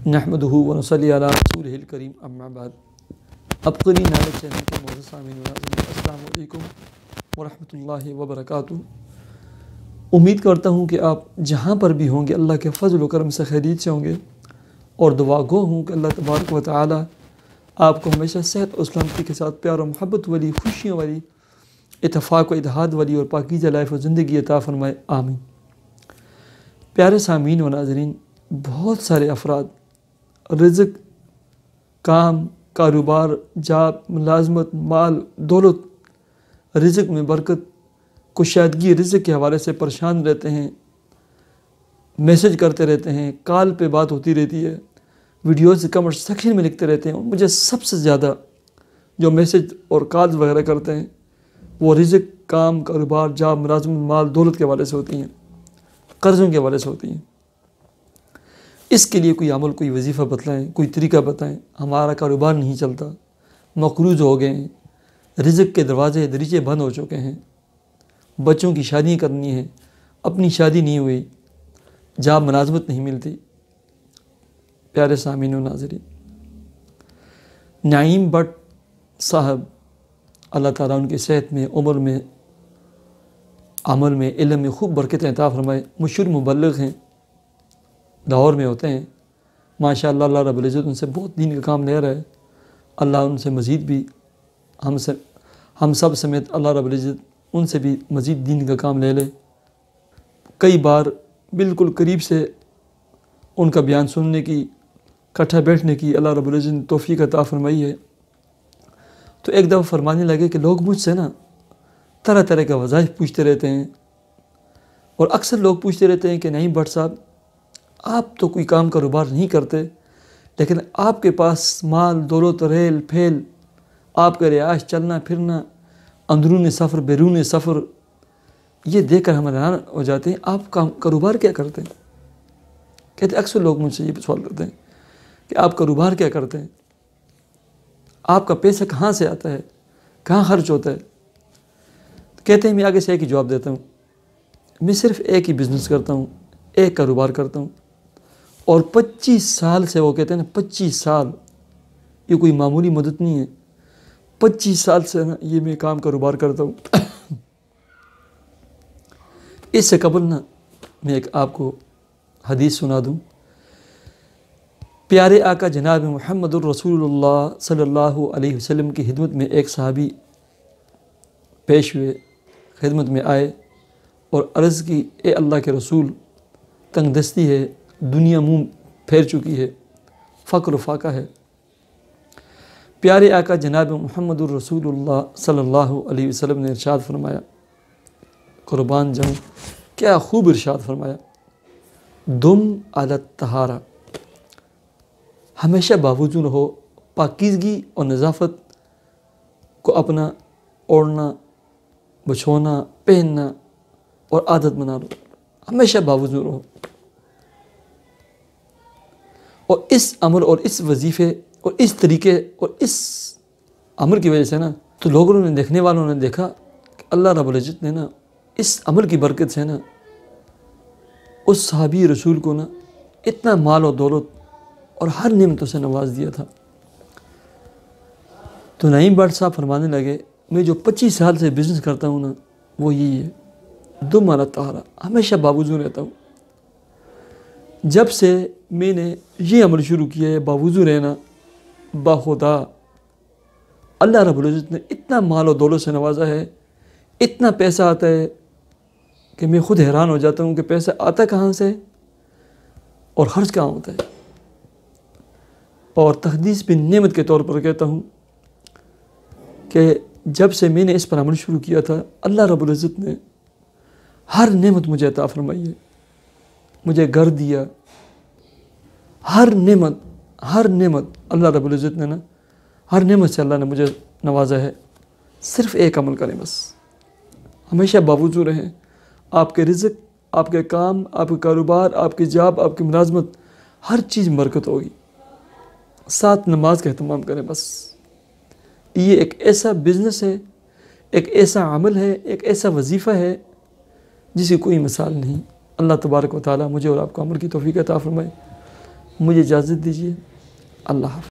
نحمدہ ونصلی علی رسولہ الکریم اما بعد۔ ابقری نالج چینل کے معزز سامعین و ناظرین، السلام علیکم ورحمۃ اللہ وبرکاتہ۔ امید کرتا ہوں کہ آپ جہاں پر بھی ہوں گے اللہ کے فضل و کرم سے خیریت سے ہوں گے، اور دعا گو ہوں کہ اللہ تبارک و تعالی آپ کو ہمیشہ صحت و سلامتی کے ساتھ پیار و محبت والی، خوشیوں والی، اتفاق و اتحاد والی اور پاکیزہ لائف و زندگی عطا فرمائے، آمین۔ پیارے سامعین و ناظرین، بہت سارے افراد رزق، کام، کاروبار، جاب، ملازمت، مال، دولت، رزق میں برکت، کشادگی رزق کے حوالے سے پریشان رہتے ہیں، میسج کرتے رہتے ہیں، کال پہ بات ہوتی رہتی ہے، ویڈیوز کمنٹ سیکشن میں لکھتے رہتے ہیں۔ مجھے سب سے زیادہ جو میسج اور کالز وغیرہ کرتے ہیں وہ رزق، کام، کاروبار، جاب، ملازمت، مال، دولت کے حوالے سے ہوتی ہیں، قرضوں کے حوالے سے ہوتی ہیں۔ اس کے لیے کوئی عمل، کوئی وظیفہ بتلائیں، کوئی طریقہ بتائیں۔ ہمارا کاروبار نہیں چلتا، مقروض ہو گئے ہیں، رزق کے دروازے دریچے بند ہو چکے ہیں، بچوں کی شادیاں کرنی ہیں، اپنی شادی نہیں ہوئی، جاب ملازمت نہیں ملتی۔ پیارے سامعین و ناظرین، نعیم بٹ صاحب، اللہ تعالیٰ ان کی صحت میں، عمر میں، عمل میں، علم میں خوب برکتیں عطا فرمائے، مشہور مبلغ ہیں، لاہور میں ہوتے ہیں ماشاء اللہ۔ اللہ رب العزت ان سے بہت دین کا کام لے رہا ہے۔ اللہ ان سے مزید بھی ہم سب سمیت اللہ رب العزت ان سے بھی مزید دین کا کام لے لے۔ کئی بار بالکل قریب سے ان کا بیان سننے کی، کٹھا بیٹھنے کی اللہ رب العزت نے توفیق عطا فرمائی ہے۔ تو ایک دفعہ فرمانے لگے کہ لوگ مجھ سے طرح طرح کے وظائف پوچھتے رہتے ہیں، اور اکثر لوگ پوچھتے رہتے ہیں کہ نہیں بٹ صاحب، آپ تو کوئی کام کاروبار نہیں کرتے، لیکن آپ کے پاس مال، دولت، ریل پھیل، آپ کا رہائش، چلنا پھرنا، اندرون سفر، بیرون سفر، یہ دیکھ کر ہم حیران ہو جاتے ہیں۔ آپ کاروبار کیا کرتے ہیں؟ کہتے ہیں، اکثر لوگ مجھ سے یہ سوال کرتے ہیں کہ آپ کاروبار کیا کرتے ہیں؟ آپ کا پیسہ کہاں سے آتا ہے؟ کہاں خرچ ہوتا ہے؟ کہتے ہیں میں آگے سے ایک ہی جواب دیتا ہوں، میں صرف ایک ہی بزنس کرتا ہوں، ایک کاروبار کرتا ہوں، اور 25 سال سے، وہ کہتے ہیں 25 سال، یہ کوئی معمولی مدت نہیں ہے، 25 سال سے یہ میں کام کاروبار کرتا ہوں۔ اس سے قبل میں ایک آپ کو حدیث سنا دوں۔ پیارے آقا جناب محمد الرسول اللہ صلی اللہ علیہ وسلم کی خدمت میں ایک صحابی پیش ہوئے، خدمت میں آئے اور عرض کی، اے اللہ کے رسول، تنگ دستی ہے، دنیا منہ پھیر چکی ہے، فقر و فاقہ ہے۔ پیارے آقا جناب محمد الرسول اللہ صلی اللہ علیہ وسلم نے ارشاد فرمایا، قربان جاؤں، کیا خوب ارشاد فرمایا، دم علی الطہارہ، ہمیشہ باوجود رہو پاکیزگی اور نظافت کو اپنا اوڑھنا، بچھونا، پہننا اور عادت بنا لو، ہمیشہ باوجود رہو۔ اور اس عمل اور اس وظیفے اور اس طریقے اور اس عمل کی وجہ سے تو لوگوں نے، دیکھنے والوں نے دیکھا کہ اللہ رب العزت نے اس عمل کی برکت سے اس صحابی رسول کو اتنا مال و دولت اور ہر نعمتوں سے نواز دیا تھا۔ تو نعیم بٹ صاحب فرمانے لگے، میں جو 25 سال سے بزنس کرتا ہوں وہ یہی ہے، دم علی الطہارہ، ہمیشہ باوضو رہتا ہوں۔ جب سے میں نے یہ عمل شروع کیا ہے، باوضو رہنا، باخدا اللہ رب العزت نے اتنا مال و دولت سے نوازا ہے، اتنا پیسہ آتا ہے کہ میں خود حیران ہو جاتا ہوں کہ پیسہ آتا کہاں سے اور خرچ کہاں ہوتا ہے۔ اور تحدیث بن نعمت کے طور پر کہتا ہوں کہ جب سے میں نے اس پر عمل شروع کیا تھا، اللہ رب العزت نے ہر نعمت مجھے عطا فرمائی ہے، مجھے گھر دیا، ہر نعمت اللہ رب العزت نے ہر نعمت سے اللہ نے مجھے نوازا ہے۔ صرف ایک عمل کریں، بس ہمیشہ باوضو رہیں، آپ کے رزق، آپ کے کام، آپ کے کاروبار، آپ کی جاب، آپ کی ملازمت، ہر چیز میں برکت ہوگی۔ ساتھ نماز کا اہتمام کریں، بس یہ ایک ایسا بزنس ہے، ایک ایسا عمل ہے، ایک ایسا وظیفہ ہے جس کی کوئی مثال نہیں۔ اللہ تبارک و تعالیٰ مجھے اور آپ کو عمل کی توفیق عطا فرمائے۔ مجھے اجازت دیجیے، اللہ حافظ۔